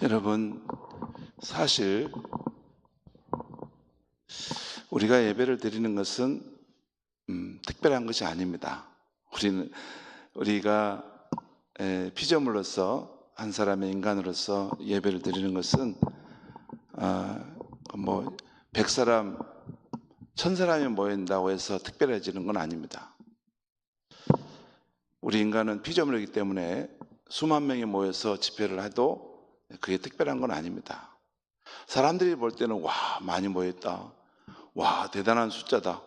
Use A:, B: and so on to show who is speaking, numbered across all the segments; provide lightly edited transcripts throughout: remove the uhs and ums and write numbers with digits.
A: 여러분, 사실 우리가 예배를 드리는 것은 특별한 것이 아닙니다. 우리가 피조물로서 한 사람의 인간으로서 예배를 드리는 것은 100사람, 1000사람이 모인다고 해서 특별해지는 건 아닙니다. 우리 인간은 피조물이기 때문에 수만 명이 모여서 집회를 해도 그게 특별한 건 아닙니다. 사람들이 볼 때는 와, 많이 모였다. 와, 대단한 숫자다.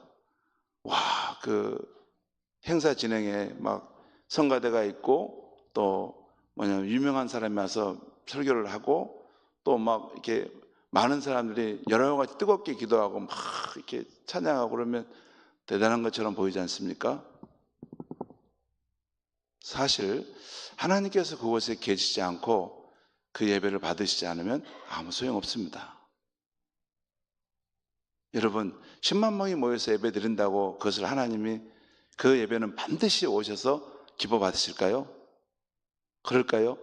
A: 와, 그 행사 진행에 막 성가대가 있고 또 유명한 사람이 와서 설교를 하고 또 막 이렇게 많은 사람들이 여러 가지 뜨겁게 기도하고 막 이렇게 찬양하고 그러면 대단한 것처럼 보이지 않습니까? 사실 하나님께서 그곳에 계시지 않고 그 예배를 받으시지 않으면 아무 소용없습니다. 여러분, 10만 명이 모여서 예배 드린다고 그것을 하나님이 그 예배는 반드시 오셔서 기뻐 받으실까요? 그럴까요?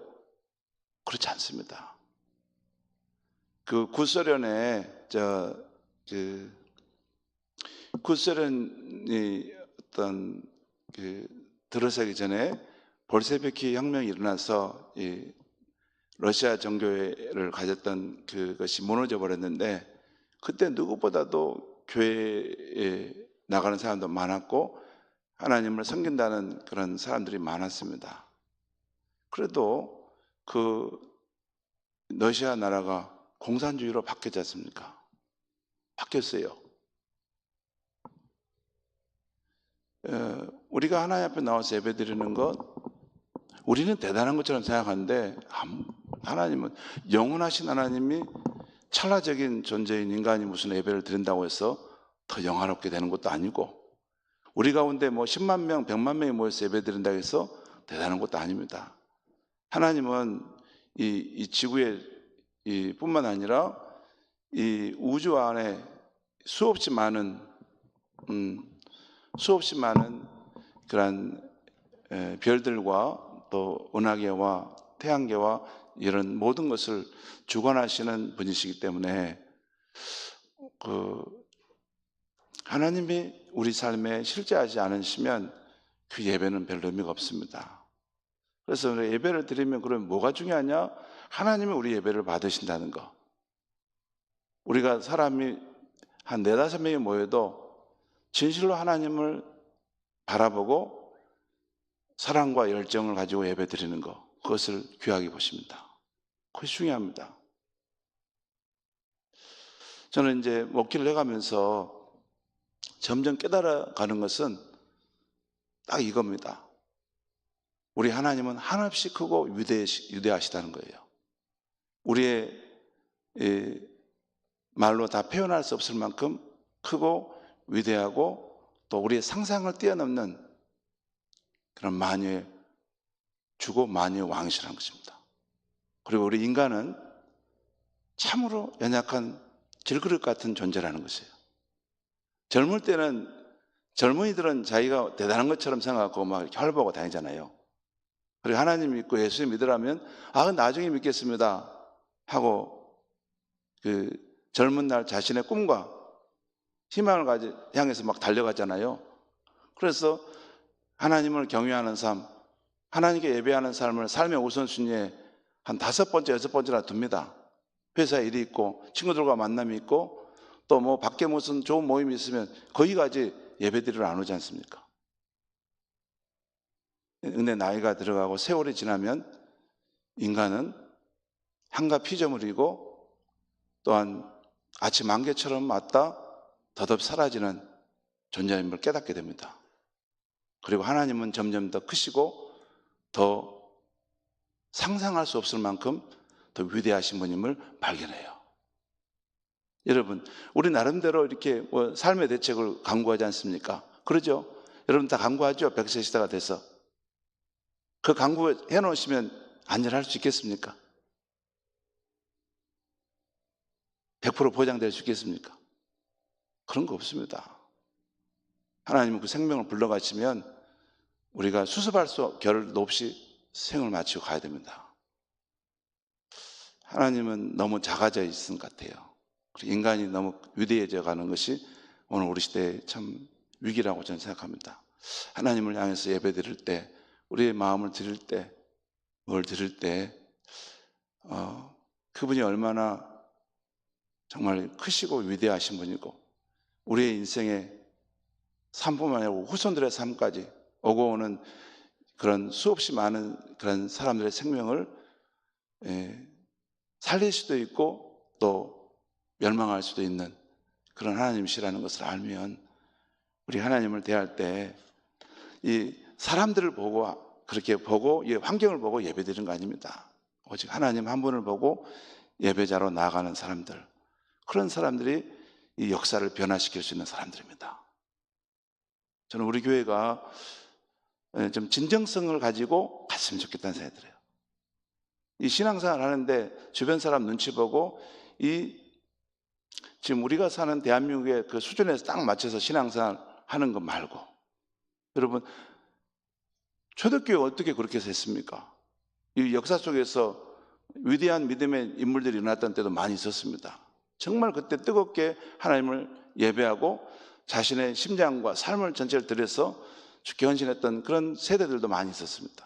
A: 그렇지 않습니다. 그 구소련에 구소련이 들어서기 전에 볼셰비키 혁명이 일어나서 이 러시아 정교회를 가졌던 그것이 무너져 버렸는데 그때 누구보다도 교회에 나가는 사람도 많았고 하나님을 섬긴다는 그런 사람들이 많았습니다. 그래도 그 러시아 나라가 공산주의로 바뀌었지 않습니까? 바뀌었어요. 우리가 하나님 앞에 나와서 예배드리는 것, 우리는 대단한 것처럼 생각하는데 하나님은 영원하신 하나님이 찰나적인 존재인 인간이 무슨 예배를 드린다고 해서 더 영화롭게 되는 것도 아니고 우리 가운데 10만 명, 100만 명이 모여서 예배 드린다고 해서 대단한 것도 아닙니다. 하나님은 이 지구에 뿐만 아니라 이 우주 안에 수없이 많은 그런 별들과 또 은하계와 태양계와 이런 모든 것을 주관하시는 분이시기 때문에 하나님이 우리 삶에 실제하지 않으시면 그 예배는 별 의미가 없습니다. 그래서 예배를 드리면 그러면 뭐가 중요하냐? 하나님이 우리 예배를 받으신다는 거. 우리가 사람이 한 4-5명이 모여도 진실로 하나님을 바라보고 사랑과 열정을 가지고 예배 드리는 거, 그것을 귀하게 보십니다. 그것이 중요합니다. 저는 이제 목회를 해가면서 점점 깨달아가는 것은 딱 이겁니다. 우리 하나님은 한없이 크고 위대하시다는 거예요. 우리의 말로 다 표현할 수 없을 만큼 크고 위대하고 또 우리의 상상을 뛰어넘는 그런 만유의 주고 만유의 왕이시라는 것입니다. 그리고 우리 인간은 참으로 연약한 질그릇 같은 존재라는 것이에요. 젊을 때는 젊은이들은 자기가 대단한 것처럼 생각하고 막 혈보고 다니잖아요. 그리고 하나님 믿고 예수 믿으라면 나중에 믿겠습니다 하고 그 젊은 날 자신의 꿈과 희망을 향해서 막 달려가잖아요. 그래서 하나님을 경외하는 삶, 하나님께 예배하는 삶을 삶의 우선순위에 한 5번째, 6번째나 둡니다. 회사에 일이 있고 친구들과 만남이 있고 또 밖에 무슨 좋은 모임이 있으면 거기까지 예배드리러 안 오지 않습니까? 근데 나이가 들어가고 세월이 지나면 인간은 한가 피조물이고 또한 아침 안개처럼 왔다 더덥 사라지는 존재임을 깨닫게 됩니다. 그리고 하나님은 점점 더 크시고 더 상상할 수 없을 만큼 더 위대하신 분임을 발견해요. 여러분, 우리 나름대로 이렇게 삶의 대책을 강구하지 않습니까? 그러죠? 여러분 다 강구하죠? 100세 시대가 돼서. 그 강구해 놓으시면 안전할 수 있겠습니까? 100% 보장될 수 있겠습니까? 그런 거 없습니다. 하나님은 그 생명을 불러가시면 우리가 수습할 수 결도 없이 생을 마치고 가야 됩니다. 하나님은 너무 작아져 있은 것 같아요. 인간이 너무 위대해져 가는 것이 오늘 우리 시대의 참 위기라고 저는 생각합니다. 하나님을 향해서 예배드릴 때, 우리의 마음을 드릴 때, 뭘 드릴 때 그분이 얼마나 정말 크시고 위대하신 분이고 우리의 인생의 삶뿐만 아니라 후손들의 삶까지 오고 오는 그런 수없이 많은 그런 사람들의 생명을 살릴 수도 있고 또 멸망할 수도 있는 그런 하나님이시라는 것을 알면 우리 하나님을 대할 때 이 사람들을 보고 그렇게 보고 이 환경을 보고 예배드리는 거 아닙니다. 오직 하나님 한 분을 보고 예배자로 나아가는 사람들, 그런 사람들이 이 역사를 변화시킬 수 있는 사람들입니다. 저는 우리 교회가 좀 진정성을 가지고 갔으면 좋겠다는 생각이 들어요. 이 신앙생활 하는데 주변 사람 눈치 보고 지금 우리가 사는 대한민국의 그 수준에서 딱 맞춰서 신앙생활 하는 것 말고, 여러분 초대교회가 어떻게 그렇게 했습니까? 이 역사 속에서 위대한 믿음의 인물들이 일어났던 때도 많이 있었습니다. 정말 그때 뜨겁게 하나님을 예배하고 자신의 심장과 삶을 전체를 들여서 주께 헌신했던 그런 세대들도 많이 있었습니다.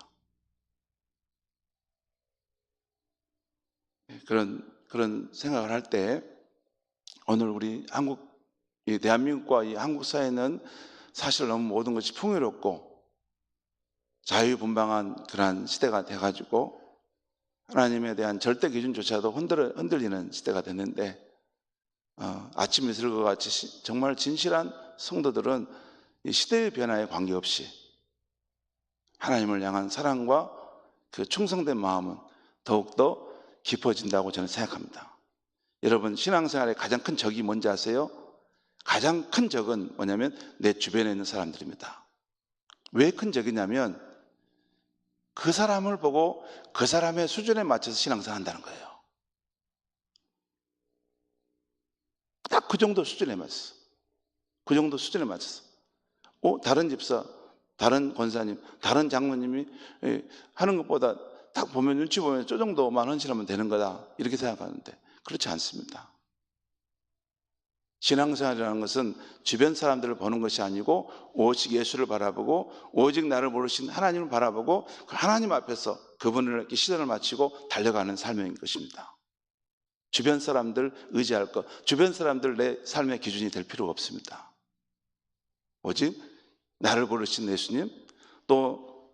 A: 그런 생각을 할 때 오늘 우리 이 대한민국과 이 한국 사회는 사실 너무 모든 것이 풍요롭고 자유분방한 그러한 시대가 돼가지고 하나님에 대한 절대 기준조차도 흔들리는 시대가 됐는데 아침 이슬과 같이 정말 진실한 성도들은 이 시대의 변화에 관계없이 하나님을 향한 사랑과 그 충성된 마음은 더욱더 깊어진다고 저는 생각합니다. 여러분 신앙생활의 가장 큰 적이 뭔지 아세요? 가장 큰 적은 뭐냐면 내 주변에 있는 사람들입니다. 왜 큰 적이냐면 그 사람을 보고 그 사람의 수준에 맞춰서 신앙생활 한다는 거예요. 딱 그 정도 수준에 맞춰서. 그 정도 수준에 맞춰서. 다른 집사, 다른 권사님, 다른 장로님이 하는 것보다 딱 보면 눈치 보면 저 정도만 헌신하면 되는 거다 이렇게 생각하는데 그렇지 않습니다. 신앙생활이라는 것은 주변 사람들을 보는 것이 아니고 오직 예수를 바라보고 오직 나를 부르신 하나님을 바라보고 하나님 앞에서 그분을 시선을 맞추고 달려가는 삶인 것입니다. 주변 사람들 의지할 것, 주변 사람들 내 삶의 기준이 될 필요가 없습니다. 오직 나를 부르신 예수님, 또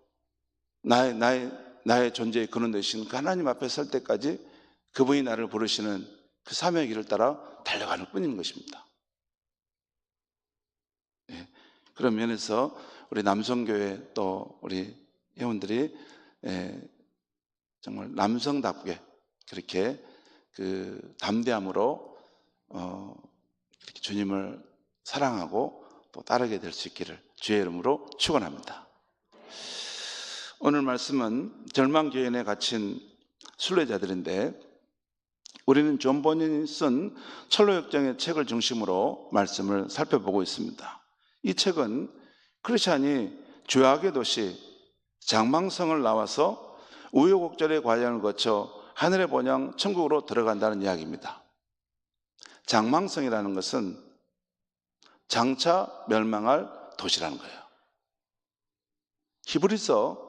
A: 나의 존재의 근원 되신 그 하나님 앞에 설 때까지 그분이 나를 부르시는 그 사명의 길을 따라 달려가는 뿐인 것입니다. 그런 면에서 우리 남성교회 또 우리 회원들이 정말 남성답게 그렇게 그 담대함으로 이렇게 주님을 사랑하고 또 따르게 될 수 있기를 주의 이름으로 축원합니다. 오늘 말씀은 절망교연에 갇힌 순례자들인데 우리는 존 버닌이 쓴 철로역정의 책을 중심으로 말씀을 살펴보고 있습니다. 이 책은 크리스찬이 죄악의 도시 장망성을 나와서 우여곡절의 과정을 거쳐 하늘의 본향 천국으로 들어간다는 이야기입니다. 장망성이라는 것은 장차 멸망할 도시라는 거예요. 히브리서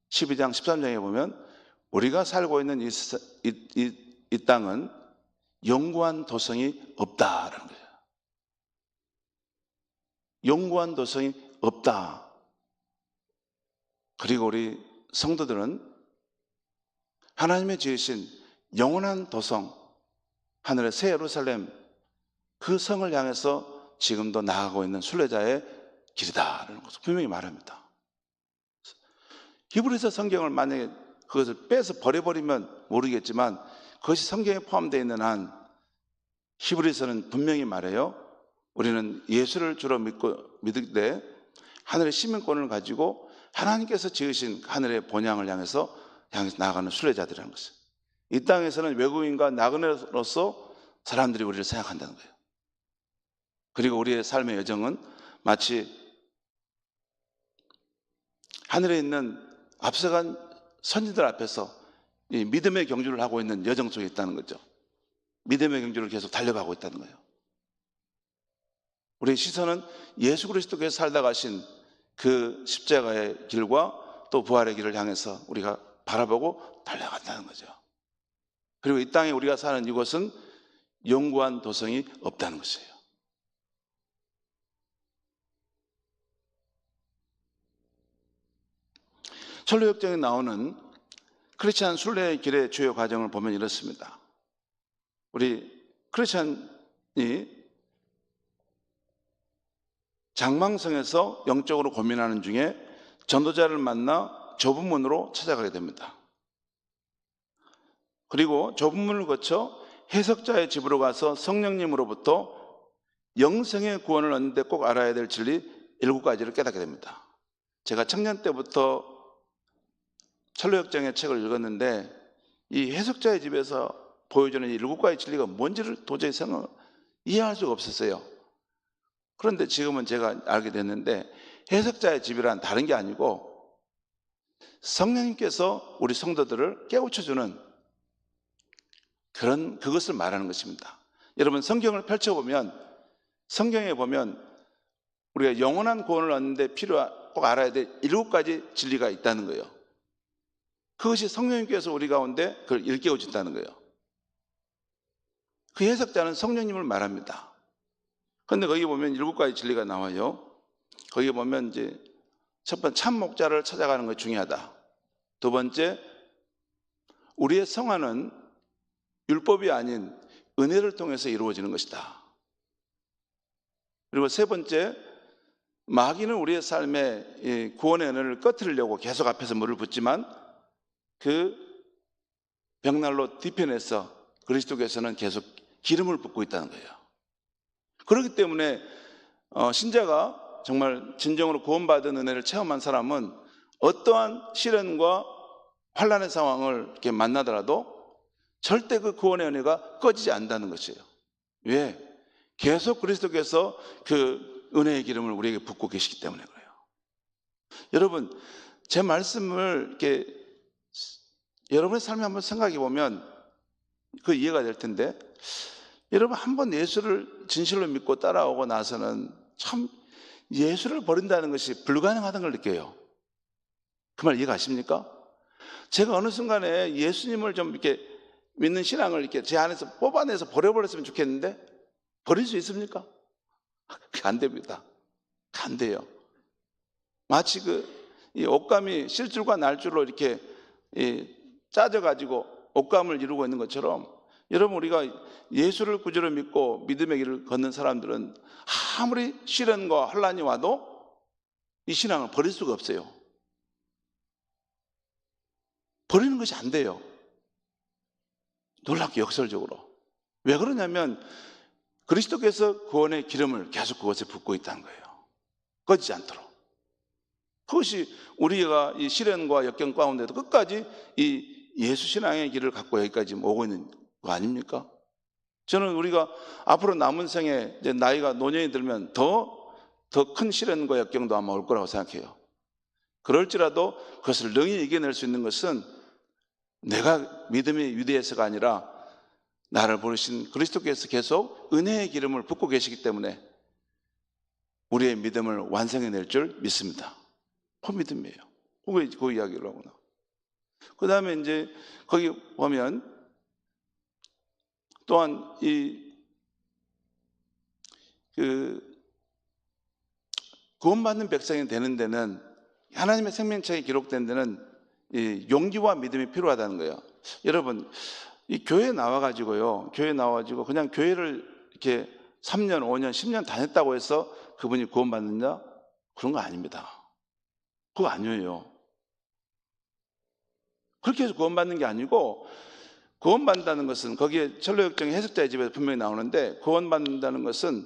A: 12장 13장에 보면 우리가 살고 있는 이 땅은 영구한 도성이 없다라는 거예요. 영구한 도성이 없다. 그리고 우리 성도들은 하나님의 지으신 영원한 도성, 하늘의 새 예루살렘, 그 성을 향해서 지금도 나아가고 있는 순례자의 길이다라는 것을 분명히 말합니다. 히브리서 성경을 만약에 그것을 빼서 버려버리면 모르겠지만 그것이 성경에 포함되어 있는 한 히브리서는 분명히 말해요. 우리는 예수를 주로 믿을 하늘의 시민권을 가지고 하나님께서 지으신 하늘의 본향을 향해서 나아가는 순례자들이라는 것이에요. 이 땅에서는 외국인과 나그네로서 사람들이 우리를 생각한다는 거예요. 그리고 우리의 삶의 여정은 마치 하늘에 있는 앞서간 선지들 앞에서 이 믿음의 경주를 하고 있는 여정 속에 있다는 거죠. 믿음의 경주를 계속 달려가고 있다는 거예요. 우리의 시선은 예수 그리스도께서 살다 가신 그 십자가의 길과 또 부활의 길을 향해서 우리가 바라보고 달려간다는 거죠. 그리고 이 땅에 우리가 사는 이곳은 영구한 도성이 없다는 것이에요. 철로역정에 나오는 크리스찬 순례의 길의 주요 과정을 보면 이렇습니다. 우리 크리스찬이 장망성에서 영적으로 고민하는 중에 전도자를 만나 좁은 문으로 찾아가게 됩니다. 그리고 좁은 문을 거쳐 해석자의 집으로 가서 성령님으로부터 영생의 구원을 얻는데 꼭 알아야 될 진리 7가지를 깨닫게 됩니다. 제가 청년 때부터 철로역정의 책을 읽었는데 이 해석자의 집에서 보여주는 이 7가지 진리가 뭔지를 도저히 이해할 수가 없었어요. 그런데 지금은 제가 알게 됐는데 해석자의 집이란 다른 게 아니고 성령님께서 우리 성도들을 깨우쳐주는 그것을 말하는 것입니다. 여러분 성경을 펼쳐보면 성경에 보면 우리가 영원한 구원을 얻는데 꼭 알아야 될 7가지 진리가 있다는 거예요. 그것이 성령님께서 우리 가운데 그걸 일깨워 준다는 거예요. 그 해석자는 성령님을 말합니다. 그런데 거기 보면 7가지 진리가 나와요. 거기 보면 이제 첫 번째 참 목자를 찾아가는 것이 중요하다. 두 번째 우리의 성화는 율법이 아닌 은혜를 통해서 이루어지는 것이다. 그리고 세 번째 마귀는 우리의 삶에 구원의 은혜를 꺼트리려고 계속 앞에서 물을 붓지만 그 벽난로 뒤편에서 그리스도께서는 계속 기름을 붓고 있다는 거예요. 그렇기 때문에 신자가 정말 진정으로 구원받은 은혜를 체험한 사람은 어떠한 시련과 환난의 상황을 이렇게 만나더라도 절대 그 구원의 은혜가 꺼지지 않는다는 것이에요. 왜? 계속 그리스도께서 그 은혜의 기름을 우리에게 붓고 계시기 때문에 그래요. 여러분, 제 말씀을 이렇게 여러분의 삶에 한번 생각해 보면 그 이해가 될 텐데, 여러분 한번 예수를 진실로 믿고 따라오고 나서는 참 예수를 버린다는 것이 불가능하다는 걸 느껴요. 그 말 이해가십니까? 제가 어느 순간에 예수님을 좀 이렇게 믿는 신앙을 이렇게 제 안에서 뽑아내서 버려버렸으면 좋겠는데 버릴 수 있습니까? 그게 안 됩니다. 안 돼요. 마치 이 옷감이 실줄과 날줄로 이렇게 짜져가지고 옷감을 이루고 있는 것처럼 여러분 우리가 예수를 구주로 믿고 믿음의 길을 걷는 사람들은 아무리 시련과 환난이 와도 이 신앙을 버릴 수가 없어요. 버리는 것이 안 돼요. 놀랍게 역설적으로. 왜 그러냐면 그리스도께서 구원의 기름을 계속 그것에 붓고 있다는 거예요. 꺼지지 않도록. 그것이 우리가 이 시련과 역경 가운데도 끝까지 이 예수 신앙의 길을 갖고 여기까지 오고 있는 거 아닙니까? 저는 우리가 앞으로 남은 생에 이제 나이가 노년이 들면 더 큰 시련과 역경도 아마 올 거라고 생각해요. 그럴지라도 그것을 능히 이겨낼 수 있는 것은 내가 믿음이 위대해서가 아니라 나를 부르신 그리스도께서 계속 은혜의 기름을 붓고 계시기 때문에 우리의 믿음을 완성해낼 줄 믿습니다. 그 믿음이에요. 그 이야기를 하구나. 그 다음에 이제 거기 보면 또한 구원받는 백성이 되는 데는 하나님의 생명책이 기록된 데는 이 용기와 믿음이 필요하다는 거예요. 여러분, 이 교회에 나와가지고요. 교회에 나와가지고 그냥 교회를 이렇게 3년, 5년, 10년 다녔다고 해서 그분이 구원받느냐? 그런 거 아닙니다. 그거 아니에요. 그렇게 해서 구원받는 게 아니고 구원받는다는 것은 거기에 철로역정의 해석자의 집에서 분명히 나오는데 구원받는다는 것은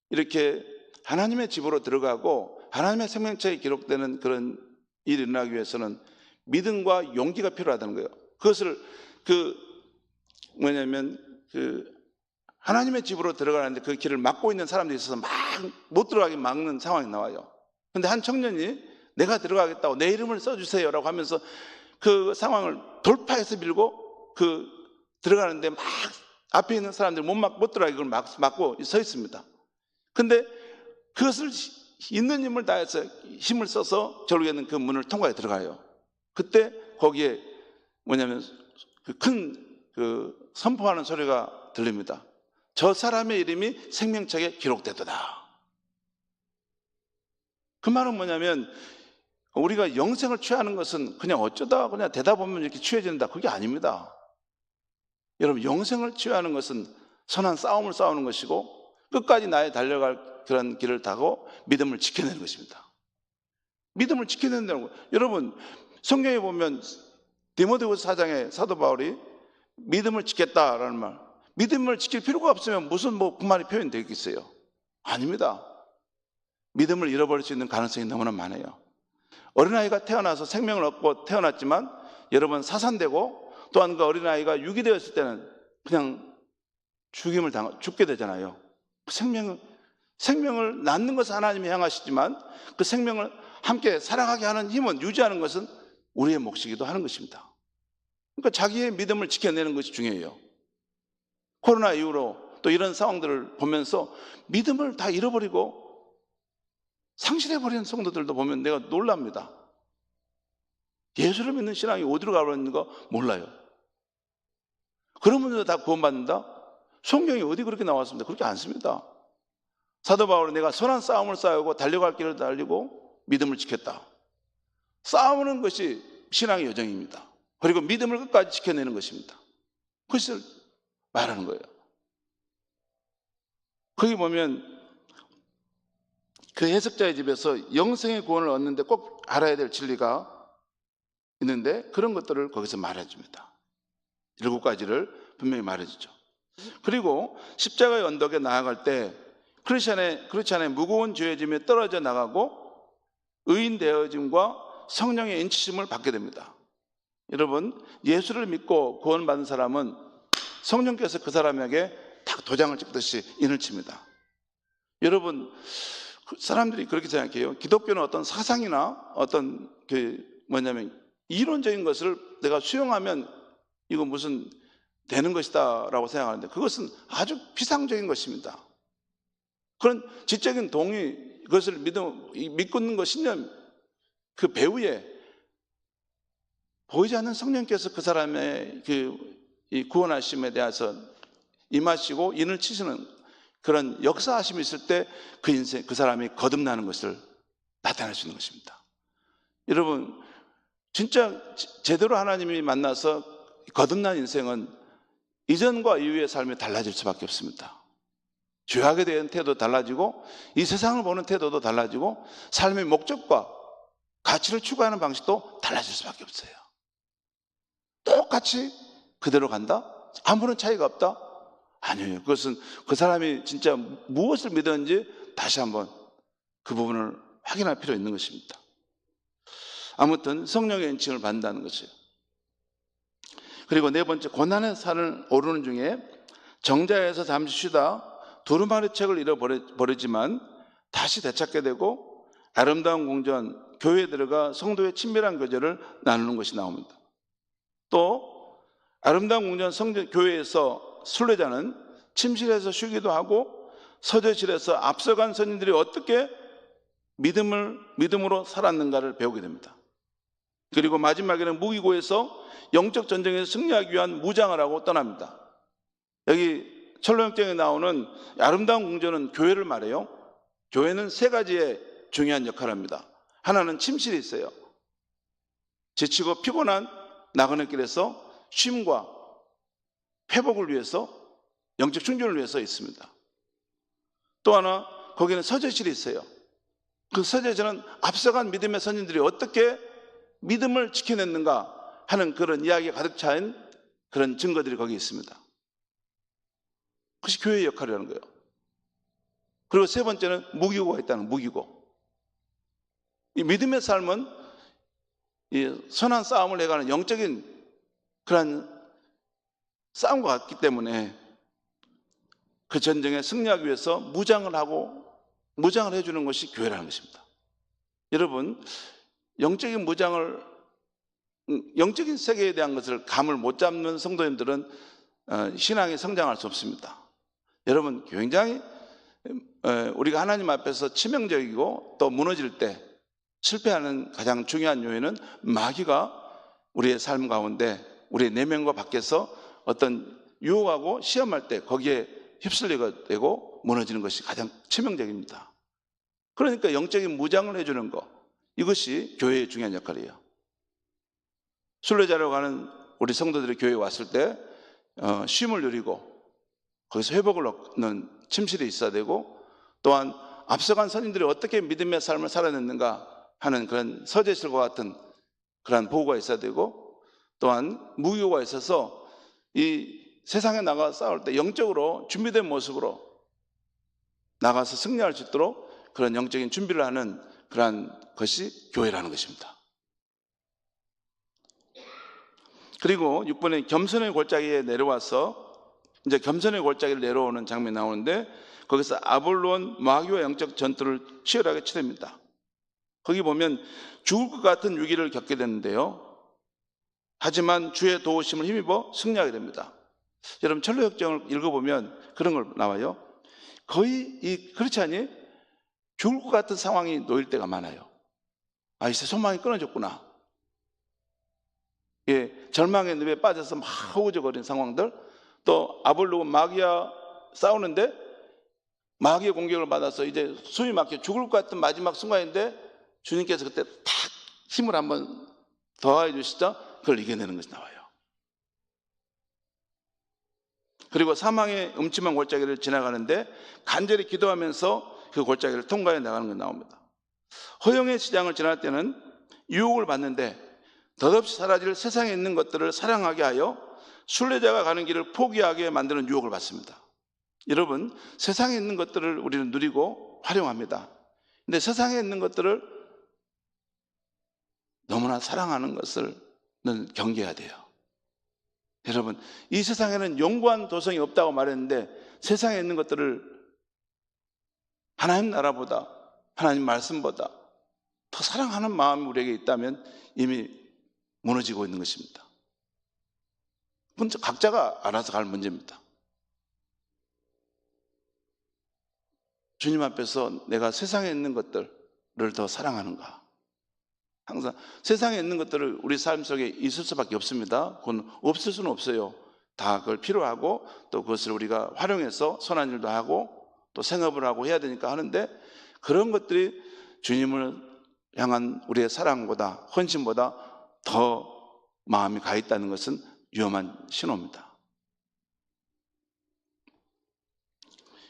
A: 이렇게 하나님의 집으로 들어가고 하나님의 생명책에 기록되는 그런 일이 일어나기 위해서는 믿음과 용기가 필요하다는 거예요. 그것을 하나님의 집으로 들어가는데 그 길을 막고 있는 사람들이 있어서 막 못 들어가게 막는 상황이 나와요. 근데 한 청년이 내가 들어가겠다고 내 이름을 써주세요라고 하면서 그 상황을 돌파해서 밀고 들어가는데 막 앞에 있는 사람들이 못 들어가게 그걸 막고 서 있습니다. 근데 그것을 있는 힘을 다해서 힘을 써서 결국에는 그 문을 통과해 들어가요. 그때 거기에 뭐냐면 큰 선포하는 소리가 들립니다. 저 사람의 이름이 생명책에 기록되도다. 그 말은 뭐냐면 우리가 영생을 취하는 것은 그냥 어쩌다 그냥 되다 보면 이렇게 취해진다. 그게 아닙니다. 여러분, 영생을 취하는 것은 선한 싸움을 싸우는 것이고 끝까지 나의 달려갈 그런 길을 타고 믿음을 지켜내는 것입니다. 믿음을 지켜낸다는 거예요. 여러분, 성경에 보면 디모데후서 4장에 사도 바울이 믿음을 지켰다라는 말, 믿음을 지킬 필요가 없으면 무슨 그 말이 표현되겠어요? 아닙니다. 믿음을 잃어버릴 수 있는 가능성이 너무나 많아요. 어린아이가 태어나서 생명을 얻고 태어났지만 여러분 사산되고 또한 그 어린아이가 유기되었을 때는 그냥 죽게 되잖아요. 생명을 낳는 것은 하나님이 향하시지만 그 생명을 함께 살아가게 하는 힘은 유지하는 것은 우리의 몫이기도 하는 것입니다. 그러니까 자기의 믿음을 지켜내는 것이 중요해요. 코로나 이후로 또 이런 상황들을 보면서 믿음을 다 잃어버리고 상실해버리는 성도들도 보면 내가 놀랍니다. 예수를 믿는 신앙이 어디로 가버리는 거 몰라요. 그런 분들도 다 구원받는다? 성경이 어디 그렇게 나왔습니다. 그렇게 않습니다. 사도 바울은 내가 선한 싸움을 싸우고 달려갈 길을 달리고 믿음을 지켰다. 싸우는 것이 신앙의 여정입니다. 그리고 믿음을 끝까지 지켜내는 것입니다. 그것을 말하는 거예요. 거기 보면 그 해석자의 집에서 영생의 구원을 얻는데 꼭 알아야 될 진리가 있는데 그런 것들을 거기서 말해줍니다. 7가지를 분명히 말해주죠. 그리고 십자가의 언덕에 나아갈 때 그렇지 않아요. 무거운 죄의 짐에 떨어져 나가고 의인 되어짐과 성령의 인치심을 받게 됩니다. 여러분, 예수를 믿고 구원받은 사람은 성령께서 그 사람에게 딱 도장을 찍듯이 인을 칩니다. 여러분, 사람들이 그렇게 생각해요. 기독교는 어떤 사상이나 어떤 이론적인 것을 내가 수용하면 이거 무슨 되는 것이다 라고 생각하는데 그것은 아주 피상적인 것입니다. 그런 지적인 동의, 그것을 믿고 있는 것, 신념, 그 배후에 보이지 않는 성령께서 그 사람의 이 구원하심에 대해서 임하시고 인을 치시는 그런 역사하심이 있을 때 그 사람이 거듭나는 것을 나타낼 수 있는 것입니다. 여러분, 진짜 제대로 하나님이 만나서 거듭난 인생은 이전과 이후의 삶이 달라질 수밖에 없습니다. 죄하게 된 태도도 달라지고 이 세상을 보는 태도도 달라지고 삶의 목적과 가치를 추구하는 방식도 달라질 수밖에 없어요. 똑같이 그대로 간다? 아무런 차이가 없다? 아니에요. 그것은 그 사람이 진짜 무엇을 믿었는지 다시 한번 그 부분을 확인할 필요가 있는 것입니다. 아무튼 성령의 인칭을 받는다는 것이에요. 그리고 4번째, 고난의 산을 오르는 중에 정자에서 잠시 쉬다 두루마리 책을 잃어버리지만 다시 되찾게 되고 아름다운 궁전, 교회에 들어가 성도의 친밀한 교제를 나누는 것이 나옵니다. 또 아름다운 궁전 교회에서 순례자는 침실에서 쉬기도 하고 서재실에서 앞서간 선인들이 어떻게 믿음으로 살았는가를 배우게 됩니다. 그리고 마지막에는 무기고에서 영적 전쟁에서 승리하기 위한 무장을 하고 떠납니다. 여기 철로역정에 나오는 아름다운 궁전은 교회를 말해요. 교회는 3가지의 중요한 역할을 합니다. 하나는 침실이 있어요. 지치고 피곤한 나그네 길에서 쉼과 회복을 위해서, 영적 충전을 위해서 있습니다. 또 하나, 거기는 서재실이 있어요. 그 서재실은 앞서간 믿음의 선진들이 어떻게 믿음을 지켜냈는가 하는 그런 이야기가 가득 차인 그런 증거들이 거기 있습니다. 그것이 교회의 역할이라는 거예요. 그리고 3번째는 무기고가 있다는 무기고. 이 믿음의 삶은 이 선한 싸움을 해가는 영적인 그런 싸움과 같기 때문에 그 전쟁에 승리하기 위해서 무장을 해주는 것이 교회라는 것입니다. 여러분, 영적인 무장을 영적인 세계에 대한 것을 감을 못 잡는 성도님들은 신앙이 성장할 수 없습니다. 여러분, 굉장히 우리가 하나님 앞에서 치명적이고 또 무너질 때 실패하는 가장 중요한 요인은 마귀가 우리의 삶 가운데 우리의 내면과 밖에서 어떤 유혹하고 시험할 때 거기에 휩쓸리게 되고 무너지는 것이 가장 치명적입니다. 그러니까 영적인 무장을 해주는 것, 이것이 교회의 중요한 역할이에요. 순례자로 가는 우리 성도들이 교회에 왔을 때 쉼을 누리고 거기서 회복을 얻는 침실이 있어야 되고, 또한 앞서간 선인들이 어떻게 믿음의 삶을 살아냈는가 하는 그런 서재실과 같은 그런 보고가 있어야 되고, 또한 무기고가 있어서 이 세상에 나가 싸울 때 영적으로 준비된 모습으로 나가서 승리할 수 있도록 그런 영적인 준비를 하는 그러한 것이 교회라는 것입니다. 그리고 6번에 겸손의 골짜기에 내려와서 이제 겸손의 골짜기를 내려오는 장면이 나오는데, 거기서 아볼론 마귀와 영적 전투를 치열하게 치릅니다. 거기 보면 죽을 것 같은 위기를 겪게 되는데요, 하지만 주의 도우심을 힘입어 승리하게 됩니다. 여러분, 철로역정을 읽어보면 그런 걸 나와요. 거의 그렇지 않니? 죽을 것 같은 상황이 놓일 때가 많아요. 아, 이제 소망이 끊어졌구나. 예, 절망의 늪에 빠져서 막 허우적거리는 상황들, 또 아볼론과 마귀와 싸우는데 마귀의 공격을 받아서 이제 숨이 막혀 죽을 것 같은 마지막 순간인데 주님께서 그때 탁 힘을 한번 더해 주시죠. 그걸 이겨내는 것이 나와요. 그리고 사망의 음침한 골짜기를 지나가는데 간절히 기도하면서 그 골짜기를 통과해 나가는 것이 나옵니다. 허영의 시장을 지날 때는 유혹을 받는데 덧없이 사라질 세상에 있는 것들을 사랑하게 하여 순례자가 가는 길을 포기하게 만드는 유혹을 받습니다. 여러분, 세상에 있는 것들을 우리는 누리고 활용합니다. 근데 세상에 있는 것들을 너무나 사랑하는 것을 경계해야 돼요. 여러분, 이 세상에는 영구한 도성이 없다고 말했는데 세상에 있는 것들을 하나님 나라보다, 하나님 말씀보다 더 사랑하는 마음이 우리에게 있다면 이미 무너지고 있는 것입니다. 그건 각자가 알아서 갈 문제입니다. 주님 앞에서 내가 세상에 있는 것들을 더 사랑하는가? 항상 세상에 있는 것들을 우리 삶 속에 있을 수밖에 없습니다. 그건 없을 수는 없어요. 다 그걸 필요하고 또 그것을 우리가 활용해서 선한 일도 하고 또 생업을 하고 해야 되니까 하는데, 그런 것들이 주님을 향한 우리의 사랑보다, 헌신보다 더 마음이 가 있다는 것은 위험한 신호입니다.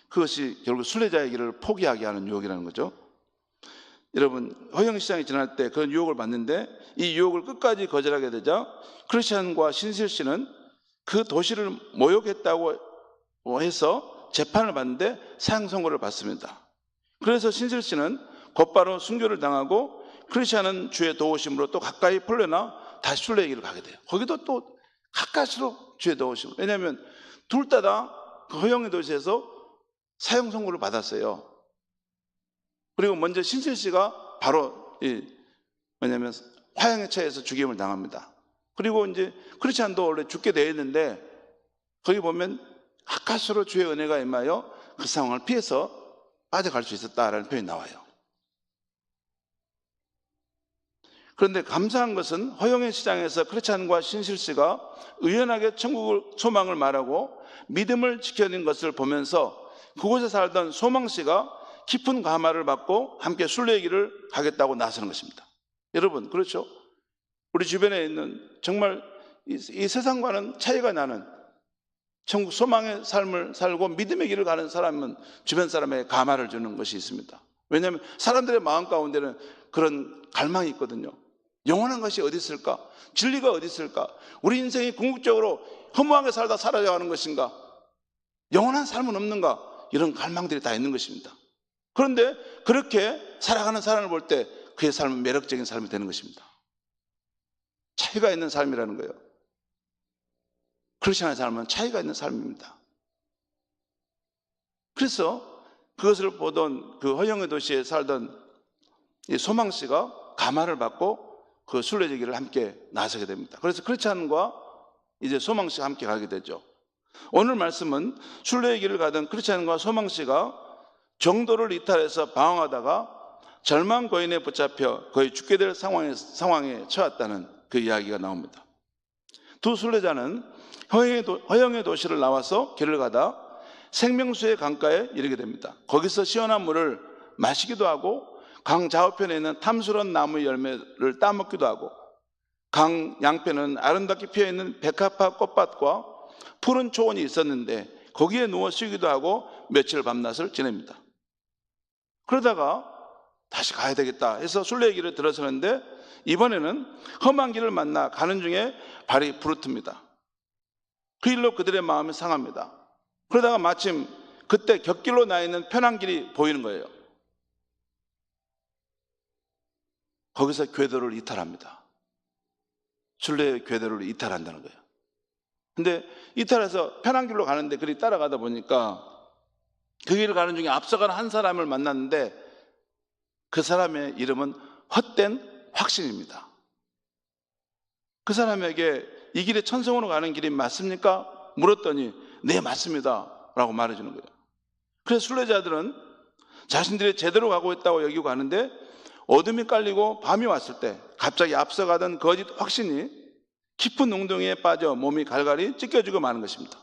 A: 그것이 결국 순례자의 길을 포기하게 하는 유혹이라는 거죠. 여러분, 허영시장이 지날 때 그런 유혹을 받는데 이 유혹을 끝까지 거절하게 되자 크리스찬과 신실 씨는 그 도시를 모욕했다고 해서 재판을 받는데 사형 선고를 받습니다. 그래서 신실 씨는 곧바로 순교를 당하고 크리스찬은 주의 도우심으로 또 가까이 풀려나 다시 순례의 길을 가게 돼요. 거기도 또 가까이로 주의 도우심으로. 왜냐하면 둘 다 그 허영의 도시에서 사형 선고를 받았어요. 그리고 먼저 신실 씨가 바로 왜냐하면 화형에 처해서 죽임을 당합니다. 그리고 이제 크리스찬도 원래 죽게 되어 있는데 거기 보면 가까스로 주의 은혜가 임하여 그 상황을 피해서 빠져갈 수 있었다라는 표현이 나와요. 그런데 감사한 것은 허영의 시장에서 크리스찬과 신실 씨가 의연하게 천국을 소망을 말하고 믿음을 지켜낸 것을 보면서 그곳에 살던 소망 씨가 깊은 감화를 받고 함께 순례의 길을 가겠다고 나서는 것입니다. 여러분, 그렇죠? 우리 주변에 있는 정말 이 세상과는 차이가 나는 천국 소망의 삶을 살고 믿음의 길을 가는 사람은 주변 사람에게 감화를 주는 것이 있습니다. 왜냐하면 사람들의 마음 가운데는 그런 갈망이 있거든요. 영원한 것이 어디 있을까? 진리가 어디 있을까? 우리 인생이 궁극적으로 허무하게 살다 사라져가는 것인가? 영원한 삶은 없는가? 이런 갈망들이 다 있는 것입니다. 그런데 그렇게 살아가는 사람을 볼 때 그의 삶은 매력적인 삶이 되는 것입니다. 차이가 있는 삶이라는 거예요. 크리스천의 삶은 차이가 있는 삶입니다. 그래서 그것을 보던 그 허영의 도시에 살던 이 소망 씨가 감화를 받고 그 순례지기를 함께 나서게 됩니다. 그래서 크리스찬과 이제 소망씨가 함께 가게 되죠. 오늘 말씀은 순례의 길을 가던 크리스찬과 소망씨가 정도를 이탈해서 방황하다가 절망 거인에 붙잡혀 거의 죽게 될 상황에 처했다는 그 이야기가 나옵니다. 두 순례자는 허영의 도시를 나와서 길을 가다 생명수의 강가에 이르게 됩니다. 거기서 시원한 물을 마시기도 하고 강 좌우편에 있는 탐스러운 나무 열매를 따먹기도 하고 강 양편은 아름답게 피어있는 백합화 꽃밭과 푸른 초원이 있었는데 거기에 누워 쉬기도 하고 며칠 밤낮을 지냅니다. 그러다가 다시 가야 되겠다 해서 순례의 길을 들어서는데 이번에는 험한 길을 만나 가는 중에 발이 부르텄니다. 그 일로 그들의 마음이 상합니다. 그러다가 마침 그때 곁길로 나 있는 편한 길이 보이는 거예요. 거기서 궤도를 이탈합니다. 순례의 궤도를 이탈한다는 거예요. 근데 이탈해서 편한 길로 가는데 그리 따라가다 보니까 그 길을 가는 중에 앞서가는 한 사람을 만났는데 그 사람의 이름은 헛된 확신입니다. 그 사람에게 이 길이 천성으로 가는 길이 맞습니까? 물었더니 네 맞습니다 라고 말해주는 거예요. 그래서 순례자들은 자신들이 제대로 가고 있다고 여기고 가는데 어둠이 깔리고 밤이 왔을 때 갑자기 앞서가던 거짓 확신이 깊은 웅덩이에 빠져 몸이 갈갈이 찢겨지고 마는 것입니다.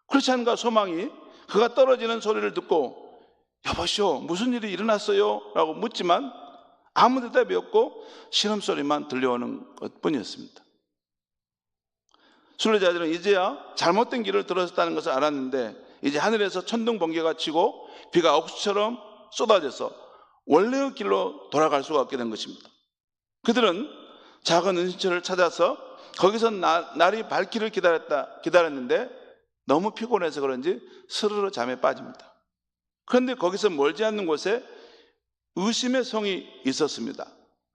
A: 크리스찬과 소망이 그가 떨어지는 소리를 듣고 여보시오 무슨 일이 일어났어요? 라고 묻지만 아무 대답이 없고 신음소리만 들려오는 것뿐이었습니다. 순례자들은 이제야 잘못된 길을 들었다는 것을 알았는데 이제 하늘에서 천둥 번개가 치고 비가 억수처럼 쏟아져서 원래의 길로 돌아갈 수가 없게 된 것입니다. 그들은 작은 은신처를 찾아서 거기서 날이 밝기를 기다렸는데 너무 피곤해서 그런지 스르르 잠에 빠집니다. 그런데 거기서 멀지 않는 곳에 의심의 성이 있었습니다.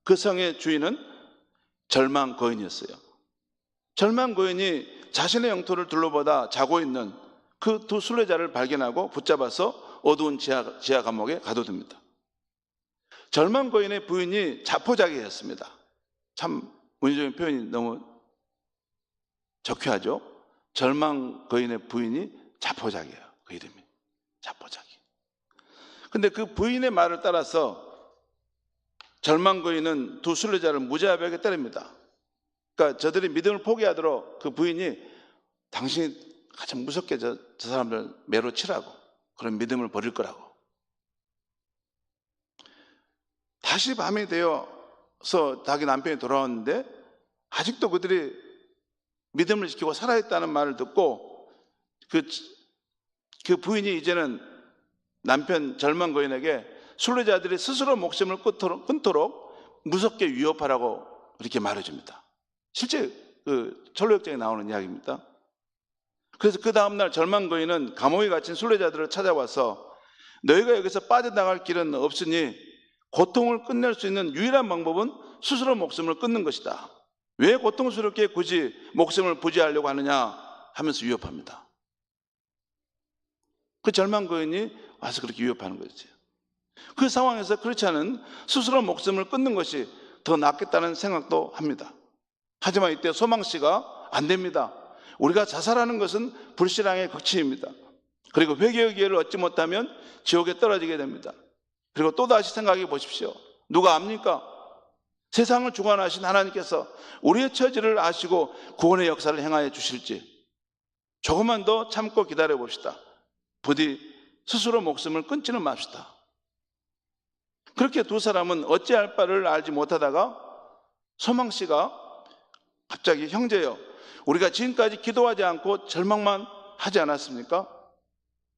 A: 그 성의 주인은 절망 거인이었어요. 절망 거인이 자신의 영토를 둘러보다 자고 있는 그 두 순례자를 발견하고 붙잡아서 어두운 지하 감옥에 가둬둡니다. 절망 거인의 부인이 자포자기했습니다. 참 문의적인 표현이 너무 적회하죠. 절망 거인의 부인이 자포자기예요. 그 이름이 자포자기. 근데 그 부인의 말을 따라서 절망 거인은 두 순례자를 무자비하게 때립니다. 그러니까 저들이 믿음을 포기하도록 그 부인이 당신이 가장 무섭게 저 사람들 매로 치라고, 그런 믿음을 버릴 거라고. 다시 밤이 되어서 자기 남편이 돌아왔는데 아직도 그들이 믿음을 지키고 살아있다는 말을 듣고 그 부인이 이제는 남편 절망 거인에게 순례자들이 스스로 목숨을 끊도록 무섭게 위협하라고 이렇게 말해줍니다. 실제 그 철로역정에 나오는 이야기입니다. 그래서 그 다음날 절망 거인은 감옥에 갇힌 순례자들을 찾아와서 너희가 여기서 빠져나갈 길은 없으니 고통을 끝낼 수 있는 유일한 방법은 스스로 목숨을 끊는 것이다. 왜 고통스럽게 굳이 목숨을 부지하려고 하느냐 하면서 위협합니다. 그 절망 거인이 와서 그렇게 위협하는 거죠. 그 상황에서 크리스찬은 스스로 목숨을 끊는 것이 더 낫겠다는 생각도 합니다. 하지만 이때 소망씨가 안 됩니다. 우리가 자살하는 것은 불신앙의 극치입니다. 그리고 회개의 기회를 얻지 못하면 지옥에 떨어지게 됩니다. 그리고 또다시 생각해 보십시오. 누가 압니까? 세상을 주관하신 하나님께서 우리의 처지를 아시고 구원의 역사를 행하여 주실지 조금만 더 참고 기다려 봅시다. 부디 스스로 목숨을 끊지는 맙시다. 그렇게 두 사람은 어찌할 바를 알지 못하다가 소망씨가 갑자기 형제여, 우리가 지금까지 기도하지 않고 절망만 하지 않았습니까?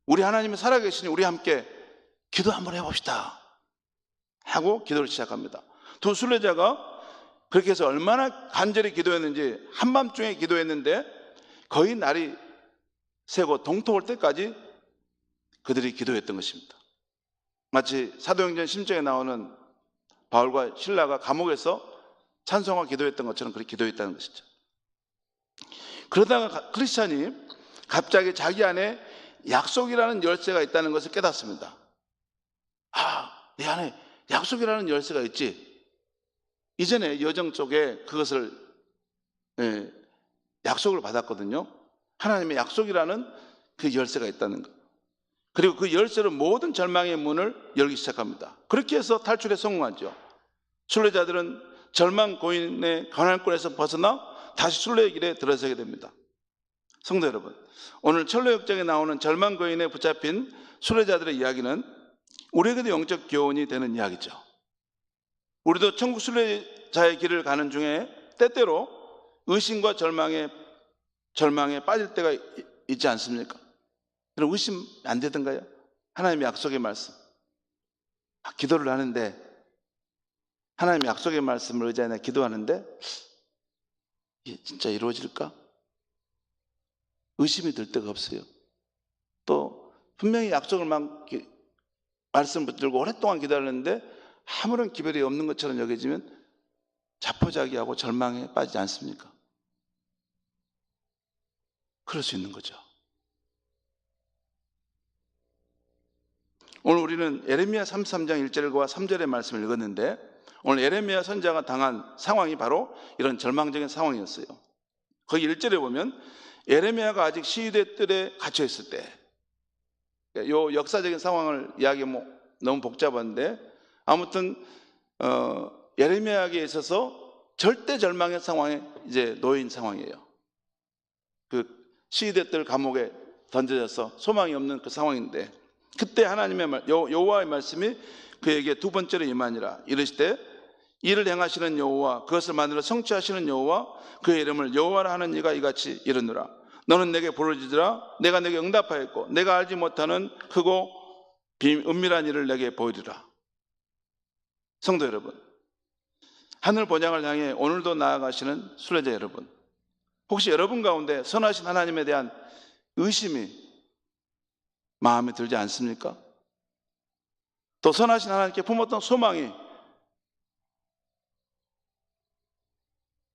A: 우리 하나님이 살아계시니 우리 함께 기도 한번 해봅시다 하고 기도를 시작합니다. 두 순례자가 그렇게 해서 얼마나 간절히 기도했는지 한밤중에 기도했는데 거의 날이 새고 동토 올 때까지 그들이 기도했던 것입니다. 마치 사도행전 10장에 나오는 바울과 실라가 감옥에서 찬송과 기도했던 것처럼 그렇게 기도했다는 것이죠. 그러다가 크리스찬이 갑자기 자기 안에 약속이라는 열쇠가 있다는 것을 깨닫습니다. 내 안에 약속이라는 열쇠가 있지. 이전에 여정 쪽에 그것을 약속을 받았거든요. 하나님의 약속이라는 그 열쇠가 있다는 것. 그리고 그 열쇠로 모든 절망의 문을 열기 시작합니다. 그렇게 해서 탈출에 성공하죠. 순례자들은 절망 고인의 가난권에서 벗어나 다시 순례의 길에 들어서게 됩니다. 성도 여러분, 오늘 철로역정에 나오는 절망 고인에 붙잡힌 순례자들의 이야기는 우리에게도 영적 교훈이 되는 이야기죠. 우리도 천국 순례자의 길을 가는 중에 때때로 의심과 절망에 빠질 때가 있지 않습니까? 그럼 의심 안 되던가요? 하나님의 약속의 말씀. 기도를 하는데, 하나님의 약속의 말씀을 의지하여 기도하는데 이게 진짜 이루어질까? 의심이 들 때가 없어요. 또 분명히 약속을 말씀을 붙들고 오랫동안 기다렸는데 아무런 기별이 없는 것처럼 여겨지면 자포자기하고 절망에 빠지지 않습니까? 그럴 수 있는 거죠. 오늘 우리는 예레미야 33장 1절과 3절의 말씀을 읽었는데, 오늘 예레미야 선지자가 당한 상황이 바로 이런 절망적인 상황이었어요. 거기 1절에 보면 예레미야가 아직 시위대 뜰에 갇혀 있을 때, 이 역사적인 상황을 이야기하면 너무 복잡한데, 아무튼 예레미야에게 있어서 절대 절망의 상황에 이제 놓인 상황이에요. 그 시위대 뜰 감옥에 던져져서 소망이 없는 그 상황인데, 그때 하나님의 여호와의 말씀이 그에게 두 번째로 임하니라. 이르시되 이를 행하시는 여호와, 그것을 만들어 성취하시는 여호와, 그의 이름을 여호와라 하는 이가 이같이 이르노라. 너는 내게 부르짖으라. 내가 내게 응답하였고 내가 알지 못하는 크고 은밀한 일을 내게 보이리라. 성도 여러분, 하늘 본향을 향해 오늘도 나아가시는 순례자 여러분, 혹시 여러분 가운데 선하신 하나님에 대한 의심이 마음에 들지 않습니까? 또 선하신 하나님께 품었던 소망이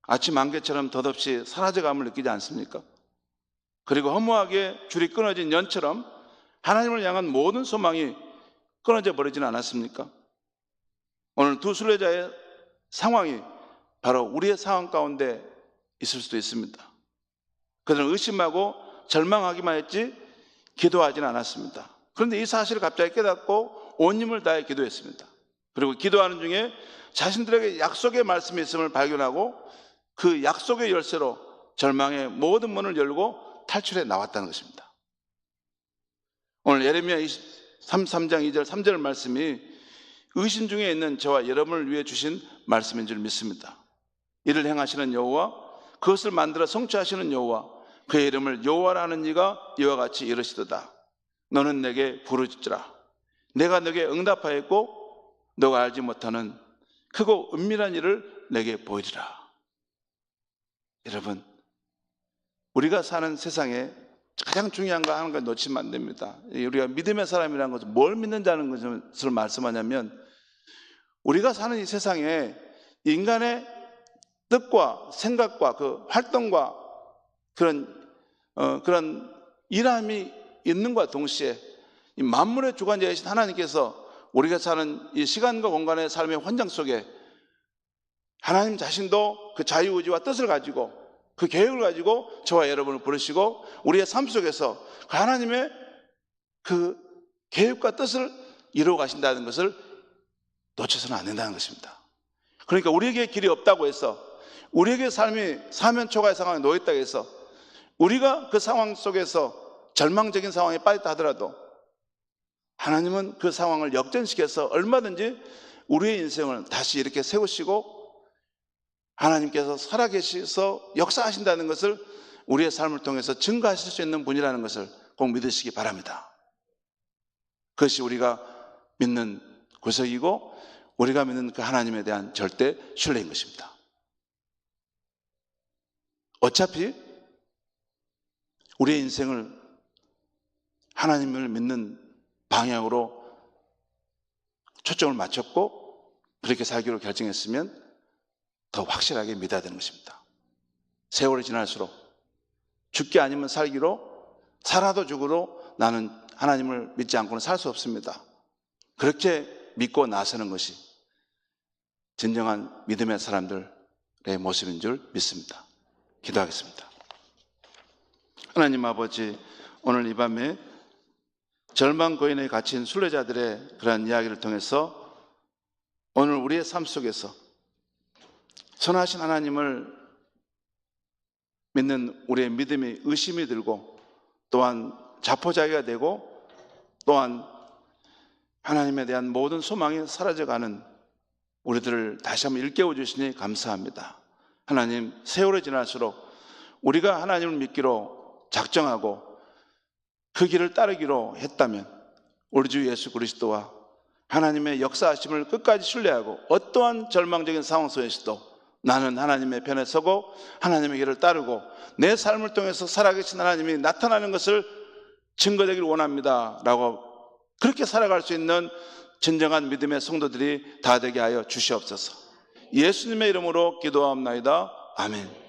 A: 아침 안개처럼 덧없이 사라져감을 느끼지 않습니까? 그리고 허무하게 줄이 끊어진 연처럼 하나님을 향한 모든 소망이 끊어져 버리지는 않았습니까? 오늘 두 순례자의 상황이 바로 우리의 상황 가운데 있을 수도 있습니다. 그들은 의심하고 절망하기만 했지 기도하지는 않았습니다. 그런데 이 사실을 갑자기 깨닫고 온 힘을 다해 기도했습니다. 그리고 기도하는 중에 자신들에게 약속의 말씀이 있음을 발견하고 그 약속의 열쇠로 절망의 모든 문을 열고 탈출해 나왔다는 것입니다. 오늘 예레미야 33장 2절 3절 말씀이 의심 중에 있는 저와 여러분을 위해 주신 말씀인 줄 믿습니다. 이를 행하시는 여호와, 그것을 만들어 성취하시는 여호와, 그의 이름을 여호와라는 이가 이와 같이 이르시도다. 너는 내게 부르짖으라. 내가 내게 응답하였고 너가 알지 못하는 크고 은밀한 일을 내게 보이리라. 여러분, 우리가 사는 세상에 가장 중요한 거 하는 걸 놓치면 안 됩니다. 우리가 믿음의 사람이라는 것은 뭘 믿는다는 것을 말씀하냐면, 우리가 사는 이 세상에 인간의 뜻과 생각과 그 활동과 그런 일함이 있는과 동시에 이 만물의 주관자이신 하나님께서 우리가 사는 이 시간과 공간의 삶의 환경 속에 하나님 자신도 그 자유의지와 뜻을 가지고 그 계획을 가지고 저와 여러분을 부르시고 우리의 삶 속에서 그 하나님의 그 계획과 뜻을 이루어 가신다는 것을 놓쳐서는 안 된다는 것입니다. 그러니까 우리에게 길이 없다고 해서, 우리에게 삶이 사면초가의 상황에 놓였다고 해서 우리가 그 상황 속에서 절망적인 상황에 빠졌다 하더라도 하나님은 그 상황을 역전시켜서 얼마든지 우리의 인생을 다시 이렇게 세우시고 하나님께서 살아계셔서 역사하신다는 것을 우리의 삶을 통해서 증거하실 수 있는 분이라는 것을 꼭 믿으시기 바랍니다. 그것이 우리가 믿는 구석이고 우리가 믿는 그 하나님에 대한 절대 신뢰인 것입니다. 어차피 우리의 인생을 하나님을 믿는 방향으로 초점을 맞췄고 그렇게 살기로 결정했으면 더 확실하게 믿어야 되는 것입니다. 세월이 지날수록 죽기 아니면 살기로, 살아도 죽으로 나는 하나님을 믿지 않고는 살 수 없습니다. 그렇게 믿고 나서는 것이 진정한 믿음의 사람들의 모습인 줄 믿습니다. 기도하겠습니다. 하나님 아버지, 오늘 이 밤에 절망 고인에 갇힌 순례자들의 그러한 이야기를 통해서 오늘 우리의 삶 속에서 선하신 하나님을 믿는 우리의 믿음이 의심이 들고 또한 자포자기가 되고 또한 하나님에 대한 모든 소망이 사라져가는 우리들을 다시 한번 일깨워 주시니 감사합니다. 하나님, 세월이 지날수록 우리가 하나님을 믿기로 작정하고 그 길을 따르기로 했다면 우리 주 예수 그리스도와 하나님의 역사하심을 끝까지 신뢰하고 어떠한 절망적인 상황 속에서도 나는 하나님의 편에 서고 하나님의 길을 따르고 내 삶을 통해서 살아계신 하나님이 나타나는 것을 증거되기를 원합니다 라고 그렇게 살아갈 수 있는 진정한 믿음의 성도들이 다 되게 하여 주시옵소서. 예수님의 이름으로 기도하옵나이다. 아멘.